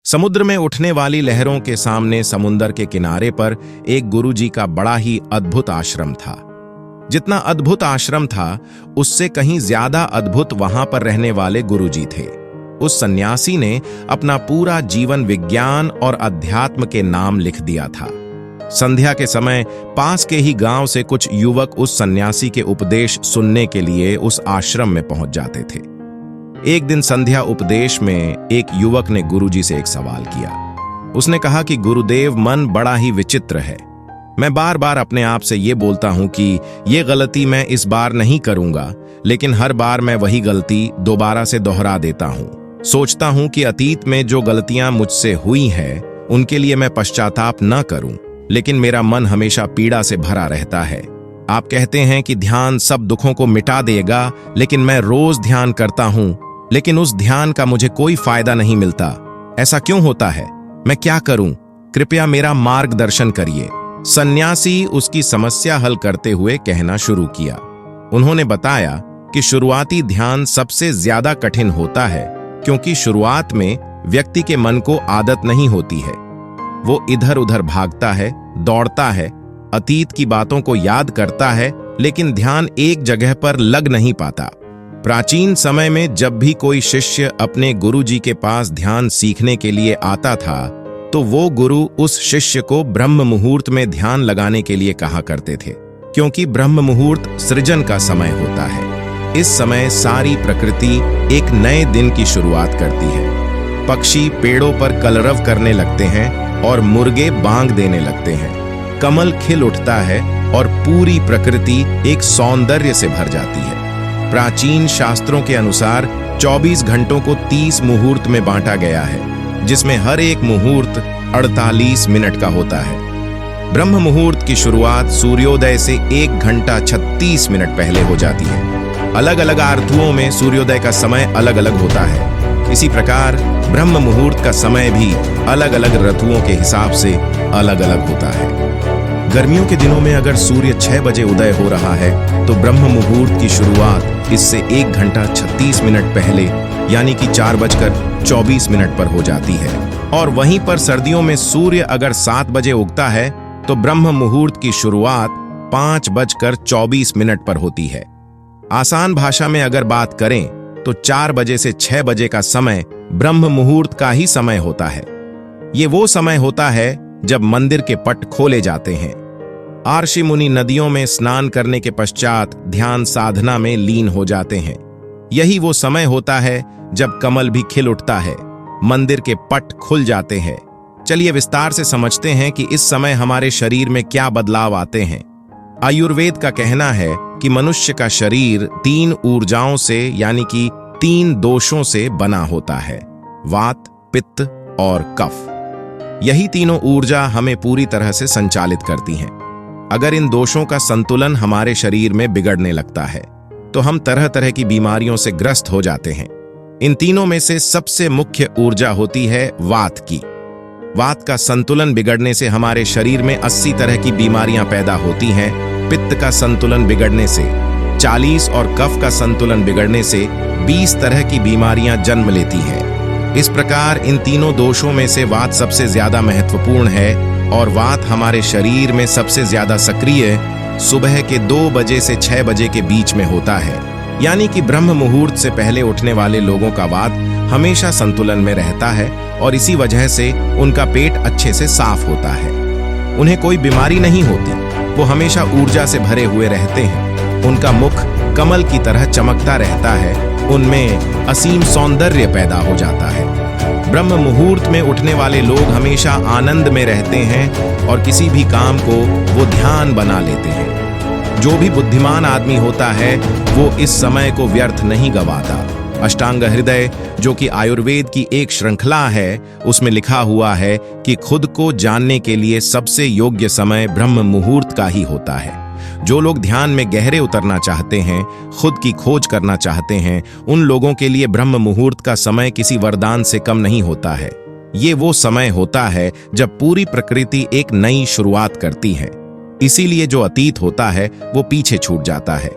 समुद्र में उठने वाली लहरों के सामने समुंदर के किनारे पर एक गुरुजी का बड़ा ही अद्भुत आश्रम था। जितना अद्भुत आश्रम था, उससे कहीं ज्यादा अद्भुत वहां पर रहने वाले गुरुजी थे। उस सन्यासी ने अपना पूरा जीवन विज्ञान और अध्यात्म के नाम लिख दिया था। संध्या के समय पास के ही गांव से कुछ युवक उस सन्यासी के उपदेश सुनने के लिए उस आश्रम में पहुंच जाते थे। एक दिन संध्या उपदेश में एक युवक ने गुरुजी से एक सवाल किया। उसने कहा कि गुरुदेव, मन बड़ा ही विचित्र है। मैं बार बार अपने आप से ये बोलता हूं कि ये गलती मैं इस बार नहीं करूंगा, लेकिन हर बार मैं वही गलती दोबारा से दोहरा देता हूं। सोचता हूं कि अतीत में जो गलतियां मुझसे हुई हैं, उनके लिए मैं पश्चाताप न करूं, लेकिन मेरा मन हमेशा पीड़ा से भरा रहता है। आप कहते हैं कि ध्यान सब दुखों को मिटा देगा, लेकिन मैं रोज ध्यान करता हूं, लेकिन उस ध्यान का मुझे कोई फायदा नहीं मिलता। ऐसा क्यों होता है? मैं क्या करूं? कृपया मेरा मार्गदर्शन करिए। सन्यासी उसकी समस्या हल करते हुए कहना शुरू किया। उन्होंने बताया कि शुरुआती ध्यान सबसे ज्यादा कठिन होता है, क्योंकि शुरुआत में व्यक्ति के मन को आदत नहीं होती है। वो इधर उधर भागता है, दौड़ता है, अतीत की बातों को याद करता है, लेकिन ध्यान एक जगह पर लग नहीं पाता। प्राचीन समय में जब भी कोई शिष्य अपने गुरुजी के पास ध्यान सीखने के लिए आता था, तो वो गुरु उस शिष्य को ब्रह्म मुहूर्त में ध्यान लगाने के लिए कहा करते थे, क्योंकि ब्रह्म मुहूर्त सृजन का समय होता है। इस समय सारी प्रकृति एक नए दिन की शुरुआत करती है। पक्षी पेड़ों पर कलरव करने लगते हैं और मुर्गे बांग देने लगते हैं। कमल खिल उठता है और पूरी प्रकृति एक सौंदर्य से भर जाती है। प्राचीन शास्त्रों के अनुसार 24 घंटों को 30 मुहूर्त में बांटा गया है, जिसमें हर एक मुहूर्त 48 मिनट का होता है। ब्रह्म मुहूर्त की शुरुआत सूर्योदय से 1 घंटा 36 मिनट पहले हो जाती है। अलग अलग आरतुओं में सूर्योदय का समय अलग अलग होता है। इसी प्रकार ब्रह्म मुहूर्त का समय भी अलग अलग ऋतुओं के हिसाब से अलग अलग होता है। गर्मियों के दिनों में अगर सूर्य 6 बजे उदय हो रहा है, तो ब्रह्म मुहूर्त की शुरुआत इससे 1 घंटा 36 मिनट पहले यानी कि 4:24 पर हो जाती है। और वहीं पर सर्दियों में सूर्य अगर 7 बजे उगता है, तो ब्रह्म मुहूर्त की शुरुआत 5:24 पर होती है। आसान भाषा में अगर बात करें, तो 4 बजे से 6 बजे का समय ब्रह्म मुहूर्त का ही समय होता है। ये वो समय होता है जब मंदिर के पट खोले जाते हैं। आर्षि मुनि नदियों में स्नान करने के पश्चात ध्यान साधना में लीन हो जाते हैं। यही वो समय होता है जब कमल भी खिल उठता है, मंदिर के पट खुल जाते हैं। चलिए विस्तार से समझते हैं कि इस समय हमारे शरीर में क्या बदलाव आते हैं। आयुर्वेद का कहना है कि मनुष्य का शरीर 3 ऊर्जाओं से यानी कि 3 दोषों से बना होता है: वात, पित्त और कफ। यही तीनों ऊर्जा हमें पूरी तरह से संचालित करती हैं। अगर इन दोषों का संतुलन हमारे शरीर में बिगड़ने लगता है, तो हम तरह तरह की बीमारियों से ग्रस्त हो जाते हैं। इन तीनों में से सबसे मुख्य ऊर्जा होती है वात की। वात का संतुलन बिगड़ने से हमारे शरीर में 80 तरह की बीमारियां पैदा होती हैं। पित्त का संतुलन बिगड़ने से 40 और कफ का संतुलन बिगड़ने से 20 तरह की बीमारियां जन्म लेती हैं। इस प्रकार इन तीनों दोषों में से वात सबसे ज्यादा महत्वपूर्ण है, और वात हमारे शरीर में सबसे ज्यादा सक्रिय सुबह के 2 बजे से 6 बजे के बीच में होता है। यानी कि ब्रह्म मुहूर्त से पहले उठने वाले लोगों का वात हमेशा संतुलन में रहता है, और इसी वजह से उनका पेट अच्छे से साफ होता है। उन्हें कोई बीमारी नहीं होती, वो हमेशा ऊर्जा से भरे हुए रहते हैं। उनका मुख कमल की तरह चमकता रहता है, उनमें असीम सौंदर्य पैदा हो जाता है। ब्रह्म मुहूर्त में उठने वाले लोग हमेशा आनंद में रहते हैं, और किसी भी काम को वो ध्यान बना लेते हैं। जो भी बुद्धिमान आदमी होता है, वो इस समय को व्यर्थ नहीं गवाता। अष्टांग हृदय, जो कि आयुर्वेद की एक श्रृंखला है, उसमें लिखा हुआ है कि खुद को जानने के लिए सबसे योग्य समय ब्रह्म मुहूर्त का ही होता है। जो लोग ध्यान में गहरे उतरना चाहते हैं, खुद की खोज करना चाहते हैं, उन लोगों के लिए ब्रह्म मुहूर्त का समय किसी वरदान से कम नहीं होता है। ये वो समय होता है जब पूरी प्रकृति एक नई शुरुआत करती है। इसीलिए जो अतीत होता है, वो पीछे छूट जाता है।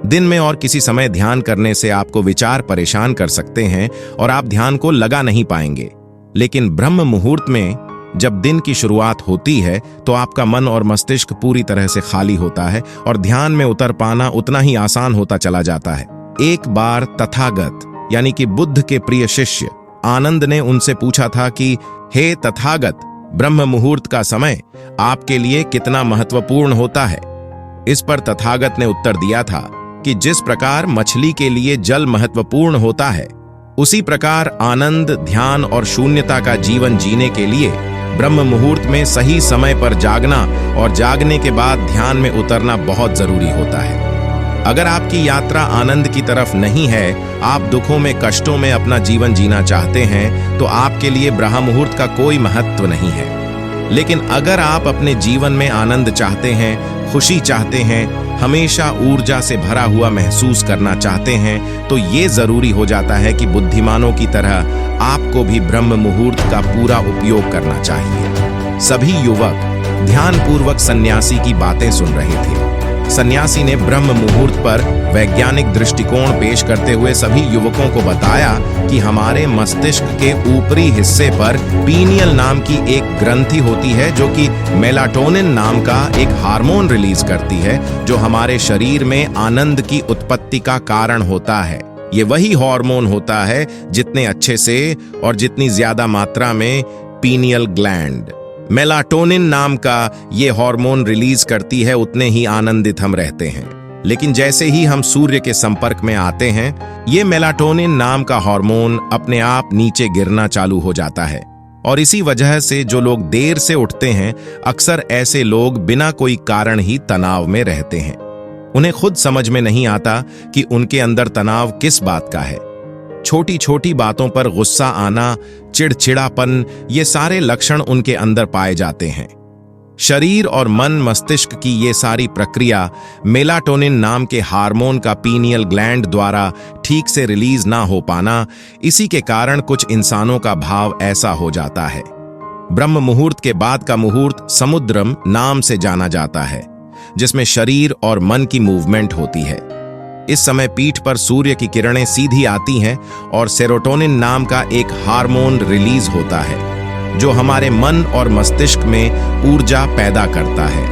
दिन में और किसी समय ध्यान करने से आपको विचार परेशान कर सकते हैं और आप ध्यान को लगा नहीं पाएंगे। लेकिन ब्रह्म मुहूर्त में जब दिन की शुरुआत होती है तो आपका मन और मस्तिष्क पूरी तरह से खाली होता है और ध्यान में उतर पाना उतना ही आसान होता चला जाता है। एक बार तथागत यानी कि बुद्ध के प्रिय शिष्य आनंद ने उनसे पूछा था कि हे तथागत, ब्रह्म मुहूर्त का समय आपके लिए कितना महत्वपूर्ण होता है। इस पर तथागत ने उत्तर दिया था कि जिस प्रकार मछली के लिए जल महत्वपूर्ण होता है, उसी प्रकार आनंद, ध्यान और शून्यता का जीवन जीने के लिए ब्रह्म मुहूर्त में सही समय पर जागना और जागने के बाद ध्यान में उतरना बहुत जरूरी होता है। अगर आपकी यात्रा आनंद की तरफ नहीं है, आप दुखों में, कष्टों में अपना जीवन जीना चाहते हैं, तो आपके लिए ब्रह्म मुहूर्त का कोई महत्व नहीं है। लेकिन अगर आप अपने जीवन में आनंद चाहते हैं, खुशी चाहते हैं, हमेशा ऊर्जा से भरा हुआ महसूस करना चाहते हैं, तो ये जरूरी हो जाता है कि बुद्धिमानों की तरह आपको भी ब्रह्म मुहूर्त का पूरा उपयोग करना चाहिए। सभी युवक ध्यानपूर्वक सन्यासी की बातें सुन रहे थे। सन्यासी ने ब्रह्म मुहूर्त पर वैज्ञानिक दृष्टिकोण पेश करते हुए सभी युवकों को बताया कि हमारे मस्तिष्क के ऊपरी हिस्से पर पीनियल नाम की एक ग्रंथि होती है जो कि मेलाटोनिन नाम का एक हार्मोन रिलीज करती है, जो हमारे शरीर में आनंद की उत्पत्ति का कारण होता है। ये वही हार्मोन होता है जितने अच्छे से और जितनी ज्यादा मात्रा में पीनियल ग्लैंड मेलाटोनिन नाम का ये हार्मोन रिलीज करती है, उतने ही आनंदित हम रहते हैं। लेकिन जैसे ही हम सूर्य के संपर्क में आते हैं, ये मेलाटोनिन नाम का हार्मोन अपने आप नीचे गिरना चालू हो जाता है। और इसी वजह से जो लोग देर से उठते हैं, अक्सर ऐसे लोग बिना कोई कारण ही तनाव में रहते हैं। उन्हें खुद समझ में नहीं आता कि उनके अंदर तनाव किस बात का है। छोटी छोटी बातों पर गुस्सा आना, चिड़चिड़ापन, ये सारे लक्षण उनके अंदर पाए जाते हैं। शरीर और मन, मस्तिष्क की ये सारी प्रक्रिया मेलाटोनिन नाम के हार्मोन का पीनियल ग्लैंड द्वारा ठीक से रिलीज ना हो पाना, इसी के कारण कुछ इंसानों का भाव ऐसा हो जाता है। ब्रह्म मुहूर्त के बाद का मुहूर्त समुद्रम नाम से जाना जाता है, जिसमें शरीर और मन की मूवमेंट होती है। इस समय पीठ पर सूर्य की किरणें सीधी आती हैं और सेरोटोनिन नाम का एक हार्मोन रिलीज होता है, जो हमारे मन और मस्तिष्क में ऊर्जा पैदा करता है,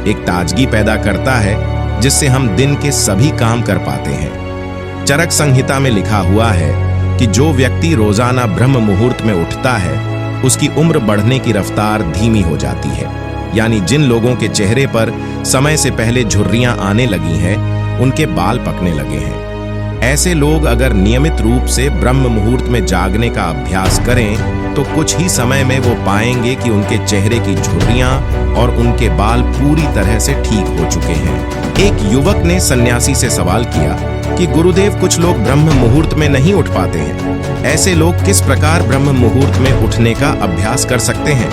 एक ताजगी पैदा करता है, जिससे हम दिन के सभी काम कर पाते हैं। चरक संहिता में लिखा हुआ है कि जो व्यक्ति रोजाना ब्रह्म मुहूर्त में उठता है, उसकी उम्र बढ़ने की रफ्तार धीमी हो जाती है। यानी जिन लोगों के चेहरे पर समय से पहले झुर्रियां आने लगी हैं, उनके बाल पकने लगे हैं। ऐसे लोग अगर नियमित रूप से ब्रह्म मुहूर्त में जागने का अभ्यास करें, तो कुछ ही समय में वो पाएंगे कि उनके चेहरे की झुर्रियां और उनके बाल पूरी तरह से ठीक हो चुके हैं। एक युवक ने सन्यासी से सवाल किया कि गुरुदेव, कुछ लोग ब्रह्म मुहूर्त में नहीं उठ पाते हैं, ऐसे लोग किस प्रकार ब्रह्म मुहूर्त में उठने का अभ्यास कर सकते हैं?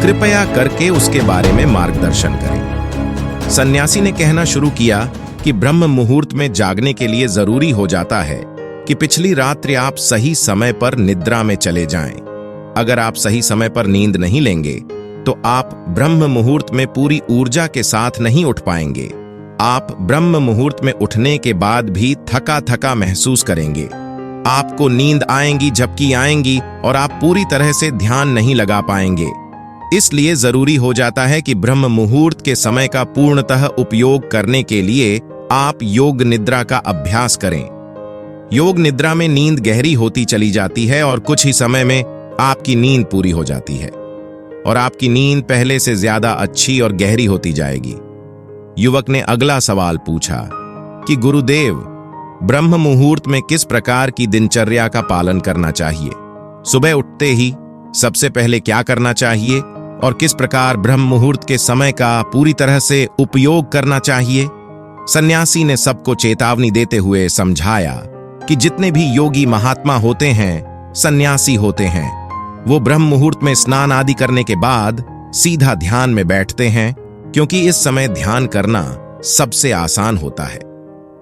कृपया करके उसके बारे में मार्गदर्शन करें। सन्यासी ने कहना शुरू किया कि ब्रह्म मुहूर्त में जागने के लिए जरूरी हो जाता है कि पिछली रात्रि आप सही समय पर निद्रा में चले जाएं। अगर आप सही समय पर नींद नहीं लेंगे, तो आप ब्रह्म मुहूर्त में पूरी ऊर्जा के साथ नहीं उठ पाएंगे। आप ब्रह्म मुहूर्त में उठने के बाद भी थका थका महसूस करेंगे। आपको नींद आएंगी, झपकी आएंगी और आप पूरी तरह से ध्यान नहीं लगा पाएंगे। इसलिए जरूरी हो जाता है कि ब्रह्म मुहूर्त के समय का पूर्णतः उपयोग करने के लिए आप योग निद्रा का अभ्यास करें। योग निद्रा में नींद गहरी होती चली जाती है और कुछ ही समय में आपकी नींद पूरी हो जाती है और आपकी नींद पहले से ज्यादा अच्छी और गहरी होती जाएगी। युवक ने अगला सवाल पूछा कि गुरुदेव, ब्रह्म मुहूर्त में किस प्रकार की दिनचर्या का पालन करना चाहिए? सुबह उठते ही सबसे पहले क्या करना चाहिए और किस प्रकार ब्रह्म मुहूर्त के समय का पूरी तरह से उपयोग करना चाहिए? सन्यासी ने सबको चेतावनी देते हुए समझाया कि जितने भी योगी महात्मा होते हैं, सन्यासी होते हैं, वो ब्रह्म मुहूर्त में स्नान आदि करने के बाद सीधा ध्यान में बैठते हैं, क्योंकि इस समय ध्यान करना सबसे आसान होता है।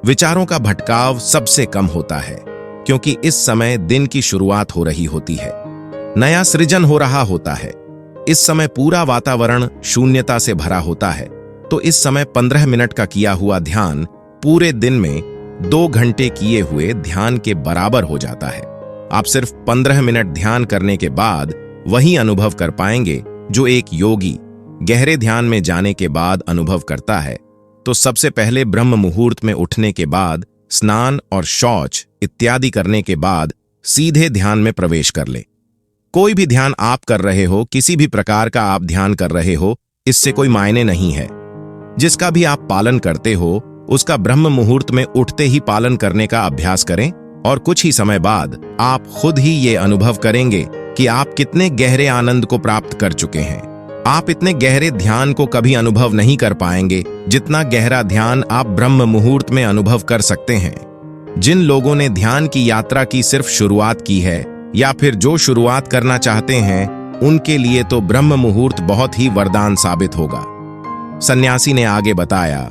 विचारों का भटकाव सबसे कम होता है, क्योंकि इस समय दिन की शुरुआत हो रही होती है, नया सृजन हो रहा होता है। इस समय पूरा वातावरण शून्यता से भरा होता है, तो इस समय 15 मिनट का किया हुआ ध्यान पूरे दिन में 2 घंटे किए हुए ध्यान के बराबर हो जाता है। आप सिर्फ 15 मिनट ध्यान करने के बाद वही अनुभव कर पाएंगे जो एक योगी गहरे ध्यान में जाने के बाद अनुभव करता है। तो सबसे पहले ब्रह्म मुहूर्त में उठने के बाद स्नान और शौच इत्यादि करने के बाद सीधे ध्यान में प्रवेश कर ले। कोई भी ध्यान आप कर रहे हो, किसी भी प्रकार का आप ध्यान कर रहे हो, इससे कोई मायने नहीं है। जिसका भी आप पालन करते हो उसका ब्रह्म मुहूर्त में उठते ही पालन करने का अभ्यास करें और कुछ ही समय बाद आप खुद ही ये अनुभव करेंगे कि आप कितने गहरे आनंद को प्राप्त कर चुके हैं। आप इतने गहरे ध्यान को कभी अनुभव नहीं कर पाएंगे जितना गहरा ध्यान आप ब्रह्म मुहूर्त में अनुभव कर सकते हैं। जिन लोगों ने ध्यान की यात्रा की सिर्फ शुरुआत की है या फिर जो शुरुआत करना चाहते हैं, उनके लिए तो ब्रह्म मुहूर्त बहुत ही वरदान साबित होगा। सन्यासी ने आगे बताया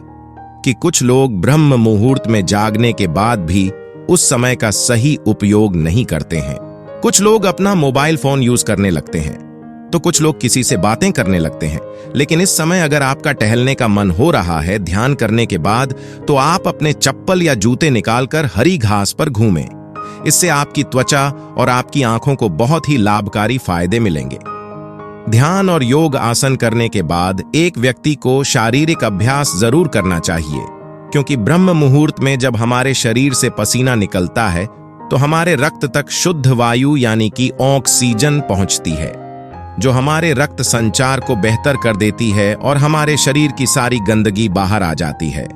कि कुछ लोग ब्रह्म मुहूर्त में जागने के बाद भी उस समय का सही उपयोग नहीं करते हैं। कुछ लोग अपना मोबाइल फोन यूज करने लगते हैं, तो कुछ लोग किसी से बातें करने लगते हैं। लेकिन इस समय अगर आपका टहलने का मन हो रहा है ध्यान करने के बाद, तो आप अपने चप्पल या जूते निकालकर हरी घास पर घूमें। इससे आपकी त्वचा और आपकी आंखों को बहुत ही लाभकारी फायदे मिलेंगे। ध्यान और योग आसन करने के बाद एक व्यक्ति को शारीरिक अभ्यास जरूर करना चाहिए, क्योंकि ब्रह्म मुहूर्त में जब हमारे शरीर से पसीना निकलता है तो हमारे रक्त तक शुद्ध वायु यानी कि ऑक्सीजन पहुंचती है, जो हमारे रक्त संचार को बेहतर कर देती है और हमारे शरीर की सारी गंदगी बाहर आ जाती है।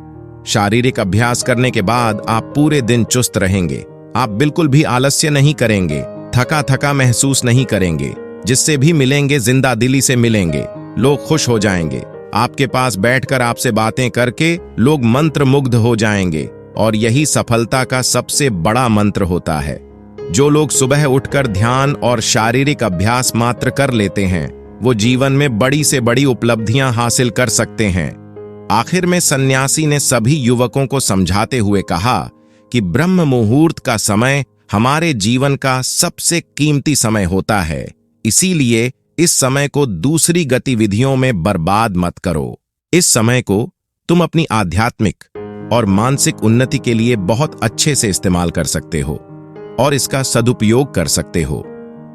शारीरिक अभ्यास करने के बाद आप पूरे दिन चुस्त रहेंगे। आप बिल्कुल भी आलस्य नहीं करेंगे, थका थका महसूस नहीं करेंगे। जिससे भी मिलेंगे जिंदा दिली से मिलेंगे, लोग खुश हो जाएंगे। आपके पास बैठकर आपसे बातें करके लोग मंत्र मुग्ध हो जाएंगे और यही सफलता का सबसे बड़ा मंत्र होता है। जो लोग सुबह उठकर ध्यान और शारीरिक अभ्यास मात्र कर लेते हैं, वो जीवन में बड़ी से बड़ी उपलब्धियां हासिल कर सकते हैं। आखिर में सन्यासी ने सभी युवकों को समझाते हुए कहा कि ब्रह्म मुहूर्त का समय हमारे जीवन का सबसे कीमती समय होता है, इसीलिए इस समय को दूसरी गतिविधियों में बर्बाद मत करो। इस समय को तुम अपनी आध्यात्मिक और मानसिक उन्नति के लिए बहुत अच्छे से इस्तेमाल कर सकते हो और इसका सदुपयोग कर सकते हो।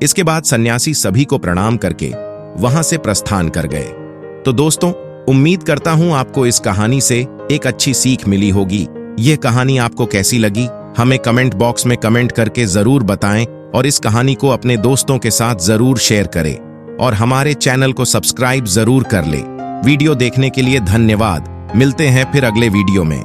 इसके बाद सन्यासी सभी को प्रणाम करके वहां से प्रस्थान कर गए। तो दोस्तों, उम्मीद करता हूं आपको इस कहानी से एक अच्छी सीख मिली होगी। यह कहानी आपको कैसी लगी हमें कमेंट बॉक्स में कमेंट करके जरूर बताएं और इस कहानी को अपने दोस्तों के साथ जरूर शेयर करें और हमारे चैनल को सब्सक्राइब जरूर कर ले। वीडियो देखने के लिए धन्यवाद। मिलते हैं फिर अगले वीडियो में।